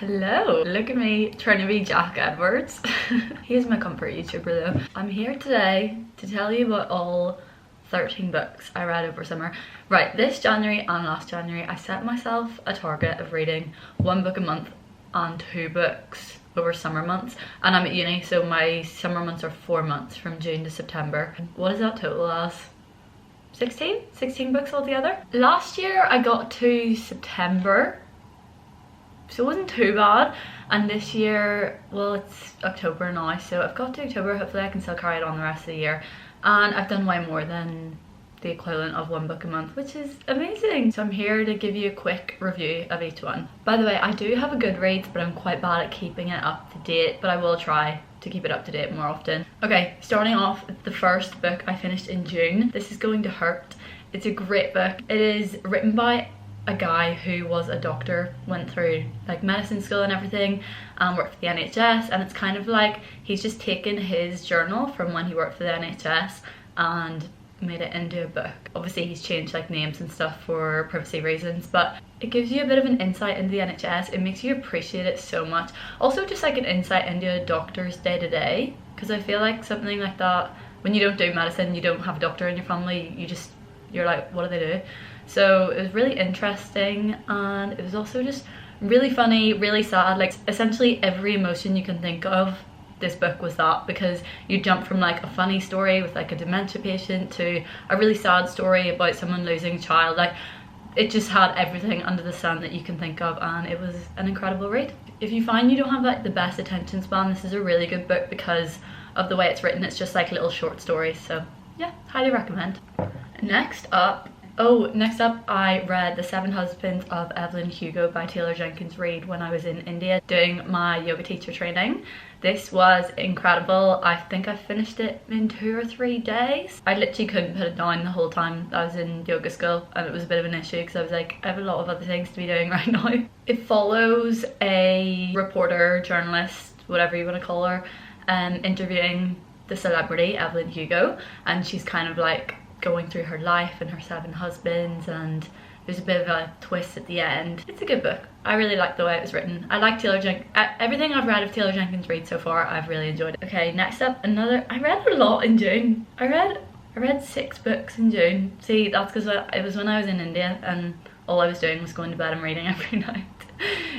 Hello! Look at me trying to be Jack Edwards. He is my comfort YouTuber though. I'm here today to tell you about all 13 books I read over summer. Right, this January and last January I set myself a target of reading 1 book a month and 2 books over summer months, and I'm at uni, so my summer months are 4 months from June to September. What is that total as? 16 books altogether. Last year I got to September, so it wasn't too bad, and this year, well, it's October now, so I've got to October. Hopefully I can still carry it on the rest of the year, and I've done way more than the equivalent of 1 book a month, which is amazing. So I'm here to give you a quick review of each one. By the way, I do have a Goodreads, but I'm quite bad at keeping it up to date, but I will try to keep it up to date more often. Okay, starting off with the first book I finished in June. This is Going to Hurt. It's a great book. It is written by a guy who was a doctor, went through like medicine school and everything, and worked for the NHS, and it's kind of like he's just taken his journal from when he worked for the NHS and made it into a book. Obviously he's changed like names and stuff for privacy reasons, but it gives you a bit of an insight into the NHS. It makes you appreciate it so much. Also just like an insight into a doctor's day-to-day, because I feel like something like that, when you don't do medicine, you don't have a doctor in your family, you're like, what do they do? So it was really interesting, and it was also just really funny, really sad. Like essentially every emotion you can think of, this book was that, because you jump from like a funny story with like a dementia patient to a really sad story about someone losing a child. Like it just had everything under the sun that you can think of, and it was an incredible read. If you find you don't have like the best attention span, this is a really good book because of the way it's written. It's just like little short stories, so yeah, highly recommend. Next up I read The 7 Husbands of Evelyn Hugo by Taylor Jenkins Reid when I was in India doing my yoga teacher training. This was incredible. I think I finished it in 2 or 3 days. I literally couldn't put it down the whole time I was in yoga school, and it was a bit of an issue because I was like, I have a lot of other things to be doing right now. It follows a reporter, journalist, whatever you want to call her, interviewing the celebrity Evelyn Hugo, and she's kind of like going through her life and her 7 husbands, and there's a bit of a twist at the end. It's a good book. I really like the way it was written. I like everything I've read of Taylor Jenkins Reid so far, I've really enjoyed it. Okay, next up, I read a lot in June. I read 6 books in June. See, that's because it was when I was in India and all I was doing was going to bed and reading every night.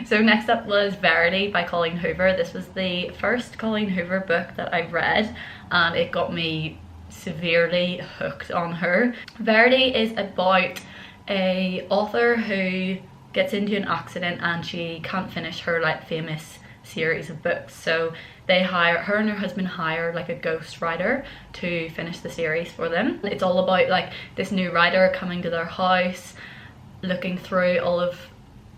So next up was Verity by Colleen Hoover. This was the first Colleen Hoover book that I read, and it got me severely hooked on her. Verity is about a author who gets into an accident and she can't finish her like famous series of books, so her and her husband hire like a ghost writer to finish the series for them. It's all about like this new writer coming to their house, looking through all of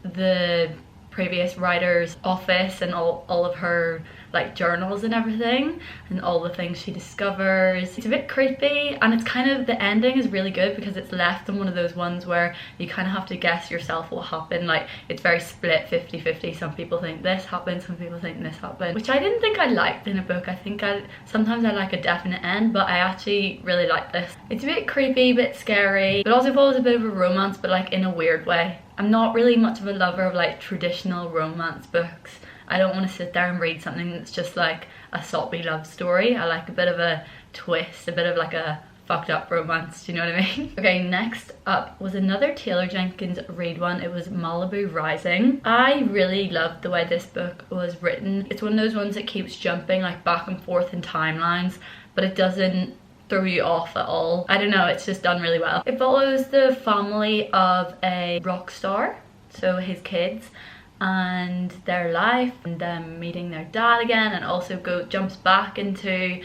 the previous writer's office and all of her like journals and everything, and all the things she discovers. It's a bit creepy, and it's kind of, the ending is really good because it's left in one of those ones where you kind of have to guess yourself what happened. Like it's very split 50-50. Some people think this happened, some people think this happened, which I didn't think I liked in a book. I think sometimes I like a definite end, but I actually really like this. It's a bit creepy, a bit scary, but also follows a bit of a romance, but like in a weird way. I'm not really much of a lover of like traditional romance books. I don't want to sit there and read something that's just like a soppy love story. I like a bit of a twist, a bit of like a fucked up romance, do you know what I mean? Okay, next up was another Taylor Jenkins Reid one. It was Malibu Rising. I really loved the way this book was written. It's one of those ones that keeps jumping like back and forth in timelines, but it doesn't throw you off at all. I don't know, it's just done really well. It follows the family of a rock star, so his kids, and their life, and them meeting their dad again, and also jumps back into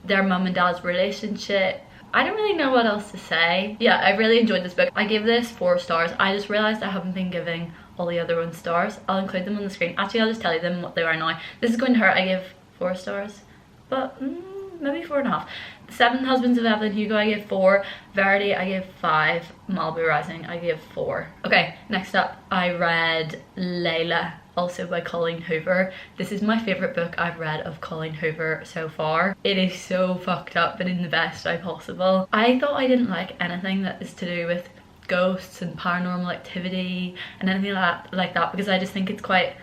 their mum and dad's relationship. I don't really know what else to say. Yeah, I really enjoyed this book. I gave this 4 stars. I just realized I haven't been giving all the other ones stars. I'll include them on the screen. Actually, I'll just tell you them what they are now. This is Going to Hurt. I give 4 stars, but maybe 4.5. 7 Husbands of Evelyn Hugo I gave 4, Verity I gave 5, Malibu Rising I gave 4. Okay, next up I read Layla, also by Colleen Hoover. This is my favourite book I've read of Colleen Hoover so far. It is so fucked up, but in the best way possible. I thought I didn't like anything that is to do with ghosts and paranormal activity and anything like that because I just think it's quite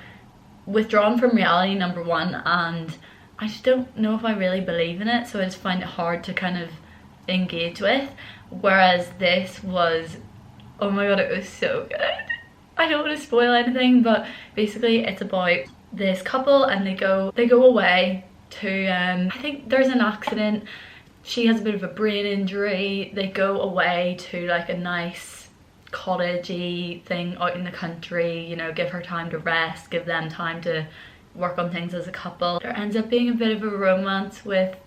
withdrawn from reality, number one, and I just don't know if I really believe in it, so I just find it hard to kind of engage with. Whereas this was, oh my god, it was so good. I don't want to spoil anything, but basically it's about this couple and they go away to I think there's an accident. She has a bit of a brain injury. They go away to like a nice cottagey thing out in the country, you know, give her time to rest, give them time to work on things as a couple. There ends up being a bit of a romance with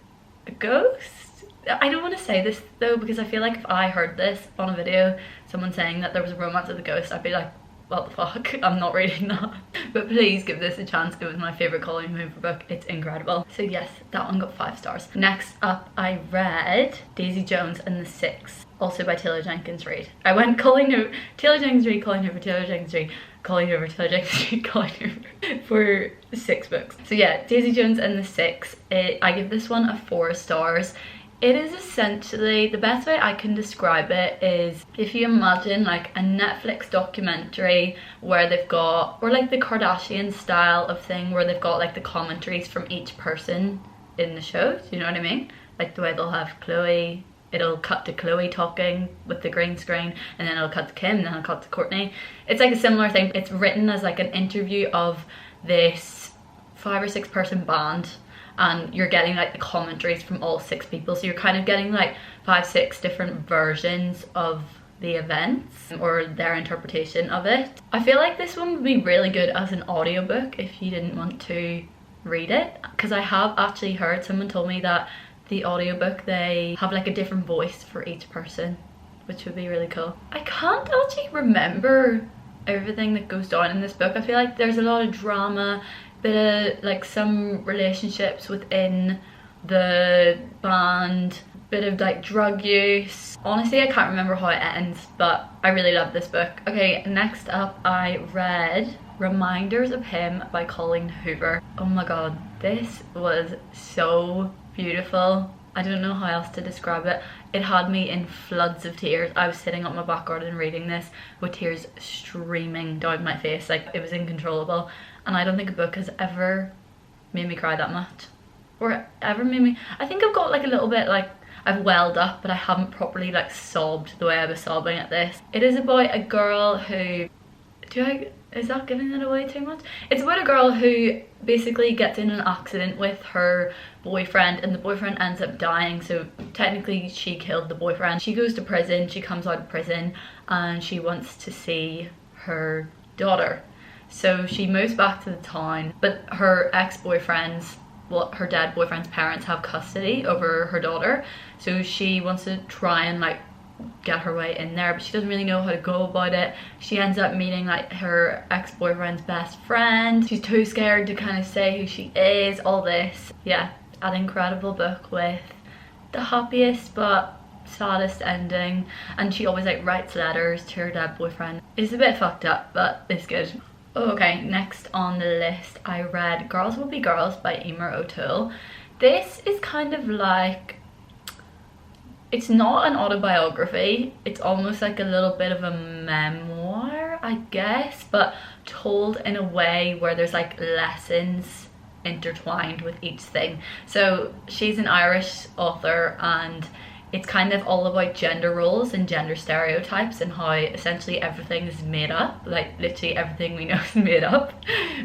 a ghost. I don't want to say this though, because I feel like if I heard this on a video, someone saying that there was a romance with a ghost, I'd be like, what the fuck, I'm not reading that. But please give this a chance. It was my favourite Colleen Hoover book. It's incredible. So yes, that one got 5 stars. Next up, I read Daisy Jones and the Six, also by Taylor Jenkins Reid. I went Colleen Hoover, Taylor Jenkins Reid, Colleen Hoover, Taylor Jenkins Reid, Colleen Hoover, Taylor Jenkins Reid, Colleen Hoover for 6 books. So yeah, Daisy Jones and the Six. I give this one a 4 stars. It is essentially, the best way I can describe it is if you imagine like a Netflix documentary where they've got, or like the Kardashian style of thing where they've got like the commentaries from each person in the show, do you know what I mean? Like the way they'll have Chloe, it'll cut to Chloe talking with the green screen, and then it'll cut to Kim, and then it'll cut to Courtney. It's like a similar thing. It's written as like an interview of this 5 or 6 person band, and you're getting like the commentaries from all 6 people, so you're kind of getting like 5, 6 different versions of the events or their interpretation of it. I feel like this one would be really good as an audiobook if you didn't want to read it, because I have actually heard, someone told me that the audiobook, they have like a different voice for each person, which would be really cool. I can't actually remember everything that goes down in this book. I feel like there's a lot of drama, bit of like some relationships within the band, bit of like drug use. Honestly, I can't remember how it ends, but I really love this book. Okay, next up I read Reminders of Him by Colleen Hoover. Oh my god, this was so beautiful. I don't know how else to describe it. It had me in floods of tears. I was sitting on my back garden reading this with tears streaming down my face. Like, it was uncontrollable. And I don't think a book has ever made me cry that much. Or ever made me... I think I've got like a little bit like... I've welled up, but I haven't properly like sobbed the way I was sobbing at this. It is about a girl who... Is that giving it away too much? It's about a girl who basically gets in an accident with her boyfriend, and the boyfriend ends up dying, so technically she killed the boyfriend. She goes to prison, she comes out of prison, and she wants to see her daughter. So she moves back to the town, but her ex-boyfriend's, well, her dead boyfriend's parents have custody over her daughter, so she wants to try and like get her way in there, but she doesn't really know how to go about it. She ends up meeting like her ex-boyfriend's best friend. She's too scared to kind of say who she is, all this. Yeah, an incredible book with the happiest but saddest ending, and she always like writes letters to her dead boyfriend. It's a bit fucked up, but it's good. Okay, next on the list I read Girls Will Be Girls by Emer O'Toole. This is kind of like, it's not an autobiography, it's almost like a little bit of a memoir, I guess, but told in a way where there's like lessons intertwined with each thing. So she's an Irish author, and it's kind of all about gender roles and gender stereotypes and how essentially everything is made up. Like literally everything we know is made up,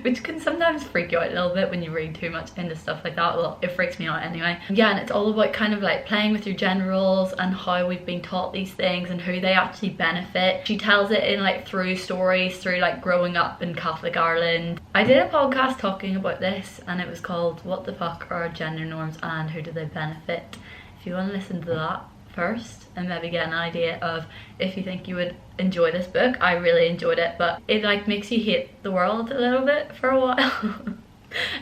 which can sometimes freak you out a little bit when you read too much into stuff like that. Well, it freaks me out anyway. Yeah, and it's all about kind of like playing with your gender roles and how we've been taught these things and who they actually benefit. She tells it in like through stories, through like growing up in Catholic Ireland. I did a podcast talking about this, and it was called What the Fuck Are Gender Norms and Who Do They Benefit? If you want to listen to that first and maybe get an idea of if you think you would enjoy this book. I really enjoyed it, but it like makes you hate the world a little bit for a while.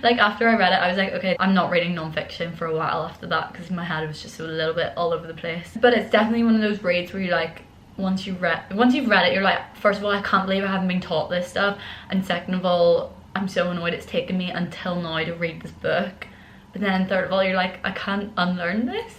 Like after I read it, I was like, okay, I'm not reading non-fiction for a while after that, because my head was just a little bit all over the place. But it's definitely one of those reads where you like, once you've read it, you're like, first of all, I can't believe I haven't been taught this stuff, and second of all, I'm so annoyed it's taken me until now to read this book. But then third of all, you're like, I can't unlearn this,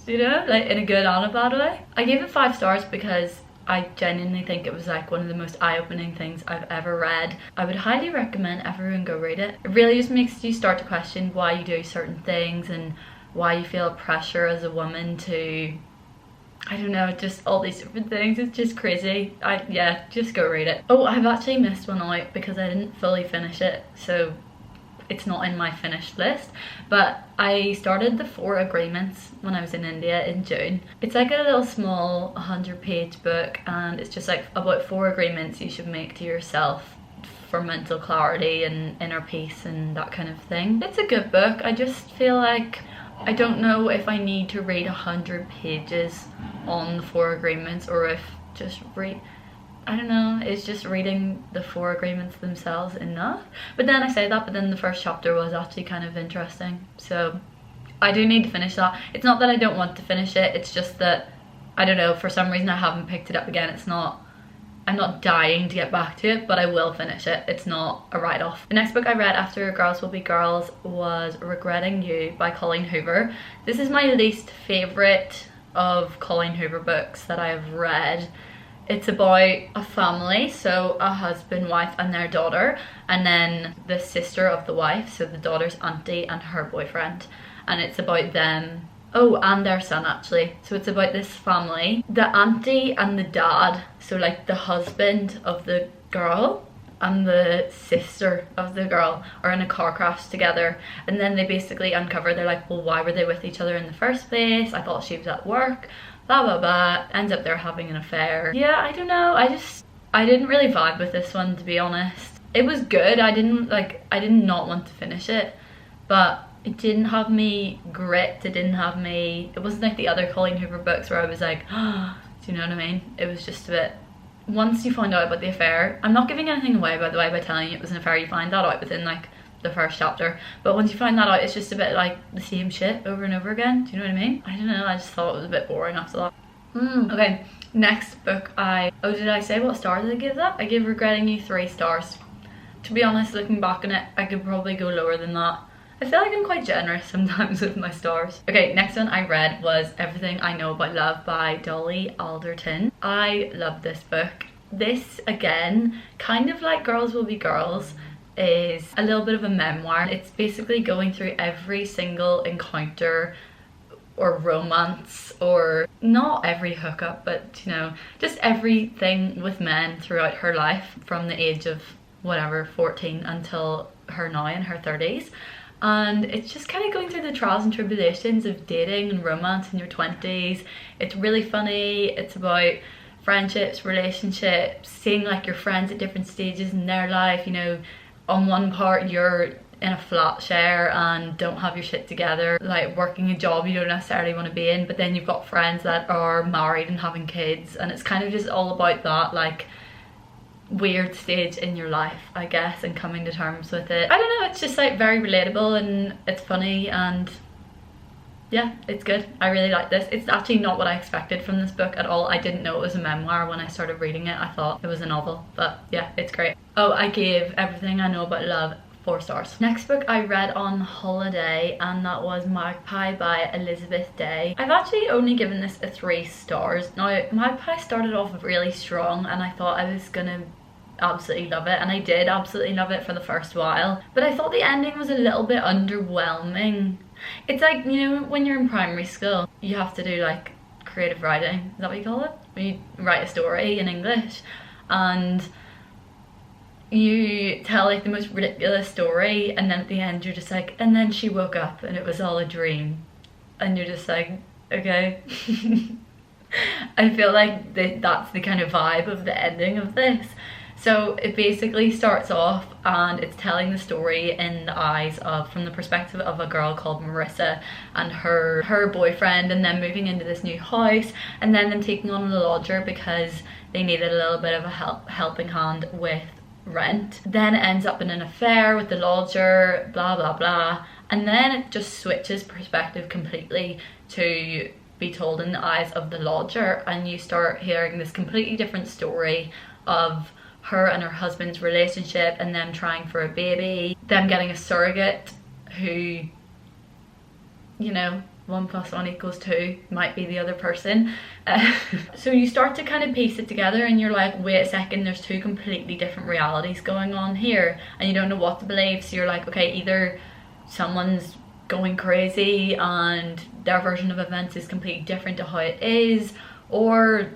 you know, like in a good and a bad way. I gave it 5 stars because I genuinely think it was like one of the most eye-opening things I've ever read. I would highly recommend everyone go read it. It really just makes you start to question why you do certain things and why you feel pressure as a woman to, I don't know, just all these different things. It's just crazy. Yeah, just go read it. Oh, I've actually missed one out because I didn't fully finish it, so it's not in my finished list, but I started the 4 Agreements when I was in India in June. It's like a little small 100-page book, and it's just like about 4 agreements you should make to yourself for mental clarity and inner peace and that kind of thing. It's a good book. I just feel like I don't know if I need to read 100 pages on the 4 agreements, or if just I don't know, it's just reading the 4 agreements themselves enough. But then I say that, but then the first chapter was actually kind of interesting, so I do need to finish that. It's not that I don't want to finish it, it's just that, I don't know, for some reason I haven't picked it up again. I'm not dying to get back to it, but I will finish it. It's not a write-off. The next book I read after Girls Will Be Girls was Regretting You by Colleen Hoover. This is my least favourite of Colleen Hoover books that I have read. It's about a family, so a husband, wife and their daughter, and then the sister of the wife, so the daughter's auntie and her boyfriend, and it's about them. Oh, and their son actually. So it's about this family. The auntie and the dad, so like the husband of the girl and the sister of the girl, are in a car crash together, and then they basically uncover, they're like, well, why were they with each other in the first place? I thought she was at work. Blah blah blah. Ends up they're having an affair. Yeah, I don't know, I didn't really vibe with this one, to be honest. It was good. I did not want to finish it, but it didn't have me grit. It wasn't like the other Colleen Hoover books where I was like, oh, do you know what I mean? It was just a bit, once you find out about the affair, I'm not giving anything away by the way by telling you it was an affair, you find that out within like the first chapter, but once you find that out, it's just a bit like the same shit over and over again. Do you know what I mean? I don't know, I just thought it was a bit boring after that. Okay, next book did I say what star did I give that? I gave Regretting You 3 stars. To be honest, looking back on it, I could probably go lower than that. I feel like I'm quite generous sometimes with my stars. Okay, next one I read was Everything I Know About Love by Dolly Alderton. I love this book. This, again, kind of like Girls Will Be Girls, is a little bit of a memoir. It's basically going through every single encounter or romance, or not every hookup, but you know, just everything with men throughout her life from the age of whatever, 14 until her now in her 30s. And it's just kind of going through the trials and tribulations of dating and romance in your 20s. It's really funny. It's about friendships, relationships, seeing like your friends at different stages in their life. You know, on one part you're in a flat share and don't have your shit together, like working a job you don't necessarily want to be in, but then you've got friends that are married and having kids, and it's kind of just all about that like weird stage in your life, I guess, and coming to terms with it. I don't know, it's just like very relatable and it's funny, and yeah, it's good. I really like this. It's actually not what I expected from this book at all. I didn't know it was a memoir when I started reading it. I thought it was a novel, but yeah, it's great. Oh, I gave Everything I Know About Love 4 stars. Next book I read on holiday, and that was Magpie by Elizabeth Day. I've actually only given this a 3 stars. Now, Magpie started off really strong and I thought I was gonna absolutely love it, and I did absolutely love it for the first while, but I thought the ending was a little bit underwhelming. It's like, you know, when you're in primary school, you have to do like creative writing, is that what you call it? When you write a story in English and you tell like the most ridiculous story, and then at the end you're just like, and then she woke up and it was all a dream, and you're just like, okay. I feel like that's the kind of vibe of the ending of this. So it basically starts off and it's telling the story in the eyes of, from the perspective of a girl called Marissa and her boyfriend, and then moving into this new house, and then them taking on a lodger because they needed a little bit of a helping hand with rent. Then it ends up in an affair with the lodger, blah blah blah, and then it just switches perspective completely to be told in the eyes of the lodger, and you start hearing this completely different story of her and her husband's relationship, and them trying for a baby, them getting a surrogate who, you know, 1 + 1 = 2 might be the other person. So you start to kind of piece it together and you're like, wait a second, there's two completely different realities going on here, and you don't know what to believe. So you're like, okay, either someone's going crazy and their version of events is completely different to how it is, or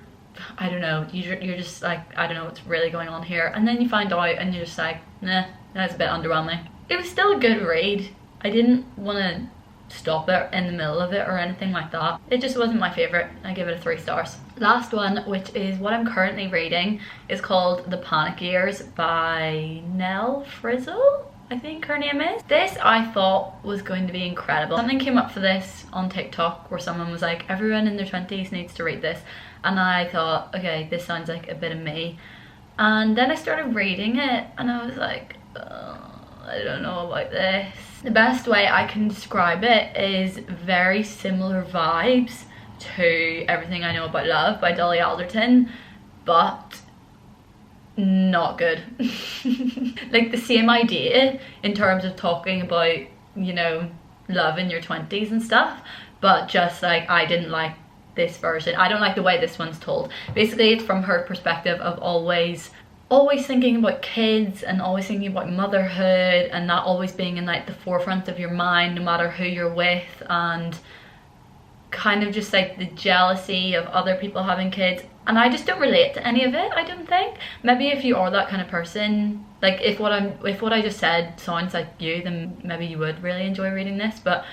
I don't know, you're just like, I don't know what's really going on here. And then you find out and you're just like, nah, that's a bit underwhelming. It was still a good read. I didn't want to stop it in the middle of it or anything like that. It just wasn't my favourite. I give it a 3 stars. Last one, which is what I'm currently reading, is called The Panic Years by Nell Frizzle, I think her name is. This I thought was going to be incredible. Something came up for this on TikTok where someone was like, everyone in their 20s needs to read this. And I thought, okay, this sounds like a bit of me. And then I started reading it and I was like, I don't know about this. The best way I can describe it is very similar vibes to Everything I Know About Love by Dolly Alderton, but not good. Like the same idea in terms of talking about, you know, love in your 20s and stuff, but just like I didn't like this version. I don't like the way this one's told. Basically it's from her perspective of always thinking about kids and always thinking about motherhood, and that always being in like the forefront of your mind no matter who you're with, and kind of just like the jealousy of other people having kids. And I just don't relate to any of it, I don't think. Maybe if you are that kind of person, like if what I just said sounds like you, then maybe you would really enjoy reading this, but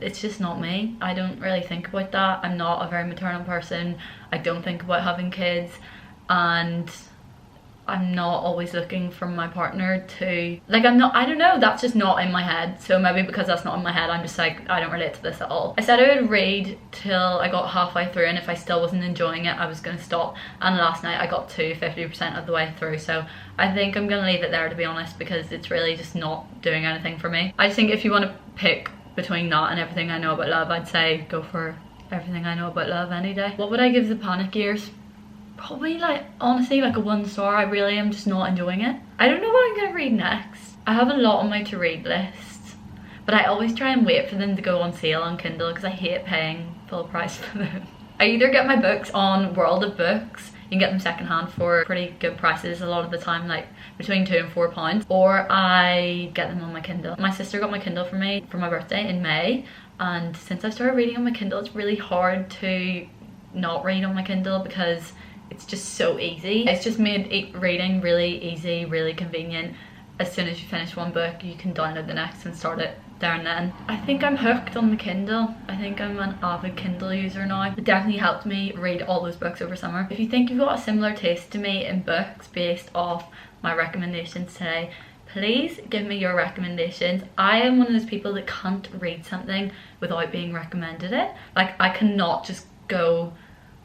it's just not me. I don't really think about that. I'm not a very maternal person. I don't think about having kids, and I'm not always looking for my partner to, like, I don't know, that's just not in my head. So maybe because that's not in my head, I'm just like, I don't relate to this at all. I said I would read till I got halfway through, and if I still wasn't enjoying it, I was going to stop. And last night I got to 50% of the way through, so I think I'm going to leave it there, to be honest, because it's really just not doing anything for me. I just think if you want to pick between that and Everything I Know About Love, I'd say go for Everything I Know About Love any day. What would I give The Panic Years? Probably, like, honestly, like a 1 star. I really am just not enjoying it. I don't know what I'm gonna read next. I have a lot on my to-read list, but I always try and wait for them to go on sale on Kindle because I hate paying full price for them. I either get my books on World of Books, you can get them secondhand for pretty good prices a lot of the time, like between £2 and £4, or I get them on my Kindle. My sister got my Kindle for me for my birthday in May, and since I started reading on my Kindle, it's really hard to not read on my Kindle because it's just so easy. It's just made reading really easy, really convenient. As soon as you finish one book, you can download the next and start it there and then. I think I'm hooked on the Kindle. I think I'm an avid Kindle user now. It definitely helped me read all those books over summer. If you think you've got a similar taste to me in books based off my recommendations today, please give me your recommendations. I am one of those people that can't read something without being recommended it. Like, I cannot just go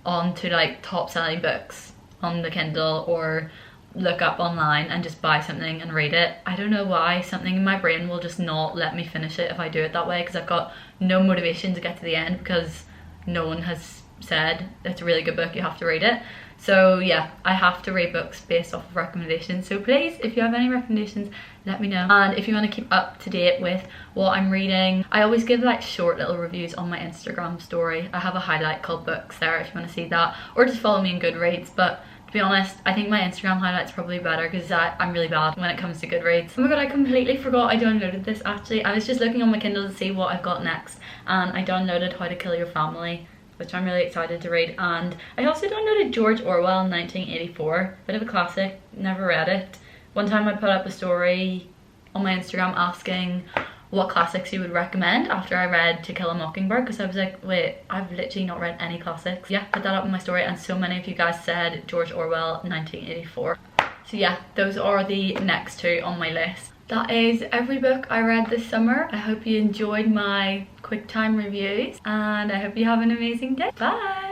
on to like top selling books on the Kindle or look up online and just buy something and read it. I don't know why, something in my brain will just not let me finish it if I do it that way, because I've got no motivation to get to the end because no one has said it's a really good book, you have to read it. So yeah, I have to read books based off of recommendations. So please, if you have any recommendations, let me know. And if you want to keep up to date with what I'm reading, I always give like short little reviews on my Instagram story. I have a highlight called books there if you want to see that, or just follow me in Goodreads. But to be honest, I think my Instagram highlight's probably better because I'm really bad when it comes to Goodreads. Oh my god, I completely forgot I downloaded this actually. I was just looking on my Kindle to see what I've got next, and I downloaded How to Kill Your Family, which I'm really excited to read. And I also downloaded George Orwell 1984, bit of a classic, never read it. One time I put up a story on my Instagram asking what classics you would recommend after I read To Kill a Mockingbird, because I was like, wait, I've literally not read any classics. Yeah, put that up in my story, and so many of you guys said George Orwell 1984. So yeah, those are the next two on my list. That is every book I read this summer. I hope you enjoyed my quick time reviews, and I hope you have an amazing day. Bye!